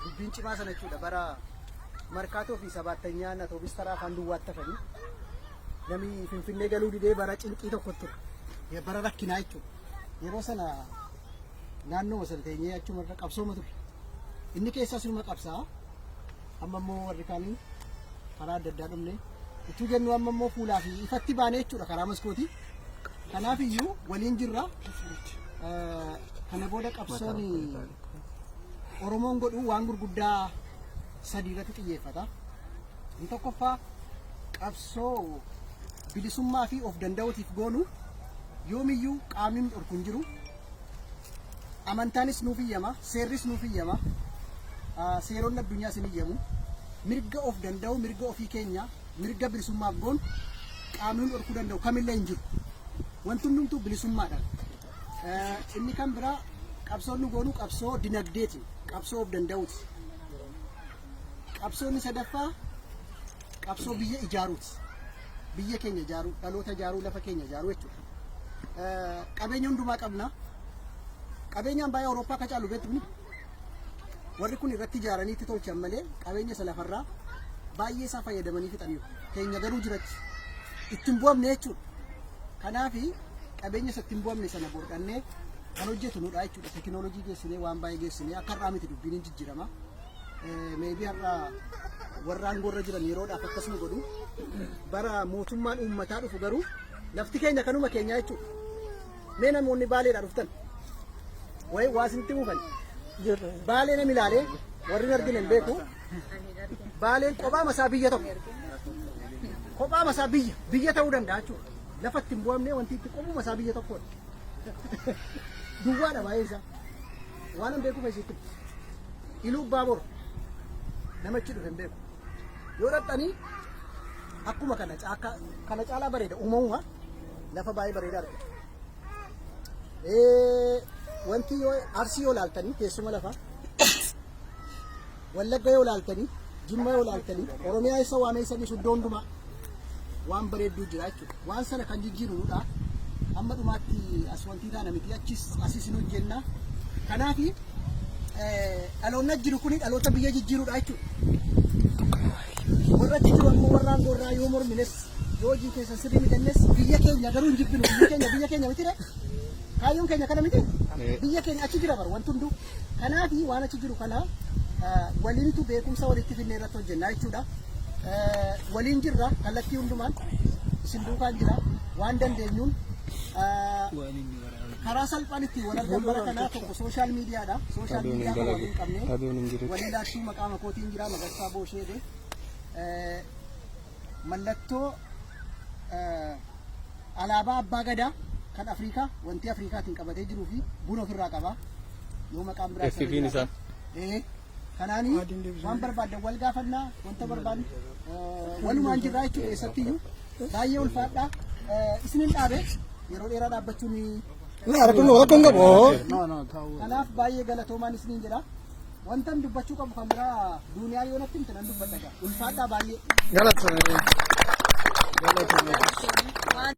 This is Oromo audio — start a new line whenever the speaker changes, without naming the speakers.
dubbiin cimaa sana jechuudha bara markaatoo fi sabaattanyaa na toobistaraa kan duwwaatti tafanii namni Finfinnee galuu didee bara cinqii tokko ture bara rakkinaa jechuudha yeroo sana naannoo masalteenyee achuma irra qabsooma ture inni keessaa sunuma qabsaa amma immoo warri kaanii karaa adda addaa dhumne itti jennu amma immoo fuulaa fi ifatti baanee jechuudha karaa maskootii kanaaf iyyuu waliin jirra kana booda qabsoon Oromoon godhu waan gurguddaa sadii irratti xiyyeeffata. Inni tokkoffaa qabsoo bilisummaa fi of danda'uutiif goonu yoomiyyuu qaamni dhorku hin jiru. Amantaanis nuuf iyyama, seerris nuuf iyyama, seeronni addunyaas ni iyyamu. Mirga of danda'u, mirga ofii keenya, mirga bilisummaaf goonu qaamni dhorkuu danda'u kamillee hin jiru. Wanti hundumtuu bilisummaadha. Inni kan biraa qabsoon nu goonu qabsoo dinagdeeti, qabsoo of danda'uuti. Qabsoonni sadaffaa qabsoo biyya ijaaruuti. Biyya keenya ijaaruu, dhaloota ijaaruu, lafa keenya ijaaruu jechuudha. Qabeenya hundumaa qabna. Qabeenyaan baay'ee Awurooppaa akka caalu beektu warri kun irratti ijaaraniitti tolchan malee qabeenya isa lafarraa baay'ee isaa fayyadamanii fixaniiru. Keenya garuu jirachi ittiin bu'amne jechuudha. Kanaaf qabeenya isa ittiin bu'amne sana boodannee kan hojjetu nudha jechuudha. Teekinooloojii geessinee waan baay'ee geessinee akka irraa miti dubbiin hin jijjiirama. Meebii har'a warra aangoorra jiran yeroodhaaf akkasuma godhu bara mootummaan uummataa dhufu garuu lafti keenya kanuma keenya jechuudha. Mee namoonni baaleedhaa dhuftan way waasinti mufan baalee nam ilaalee warri argine hin beeku baaleen kophaa masaa biyya tokko kophaa masaa biyya ta'uu danda'a jechuudha. Lafatti hin bu'amne wanti itti qophuu masaa biyya tokkodha. Duwwaadha baay'ee isaa waan hin beeku feesitti iluu baabur namachi dhufe hin beeku yoo dhaqxanii akkuma kana caalaa bareeda uumamuma lafa baay'ee bareedaa argatu. Wanti yoo Arsii yoo laaltanii teessuma lafa Wallagga yoo laaltanii Jimma yoo laaltanii Oromiyaa isa waameessanis iddoo hundumaa waan bareedduu jira jechuudha. Waan sana kan jijjiirudha. Amma dhumaatti as wanti taana miti asis nu hojjenna. Kanaaf dhaloonni jiru kuni dhaloota biyya jijjiirudha jechuudha. Warra jiru ammoo warra angorraa yoo mormines yoo hojii keessa sirrii midhannes biyya keenya garuu hin jibbinu. Biyya keenya miti dha. Kaayyoon keenya kana miti. Biyya keenya achi jira bar wanti hunduu. Kanaaf waan achi jiru kana waliintu beekumsa walitti finnee irratti hojjenna jechuudha. Waliin jirra kallattii hundumaan isin duukaan jira waan dandeenyuun karaa salphaan itti wal argan bara kanaa tokko sooshaal miidiyaadha. Sooshaal miidiyaa kan waliin qabne waliin laachuu maqaa makootiin jira Magarsaa Boosheede mallattoo alaabaa abbaa gadaa kan Afrikaa wanti Afrikaatiin qabatee jiruu fi buna ofirraa qaba yoo maqaan biraa kanaanii waan barbaadan wal gaafannaa wanta barbaadnu walumaan jirraa jechuudha. Eessattiyyuu baay'ee ulfaadha. Isinin dhaabe yeroo dheeraa dhaabbachuun kanaaf baay'ee galatoomaan isinin jedha. Wantan dubbachuu qabu kan biraa duuniyaa yoo natti himte nan dubbadha. Ulfaadhaa baay'ee.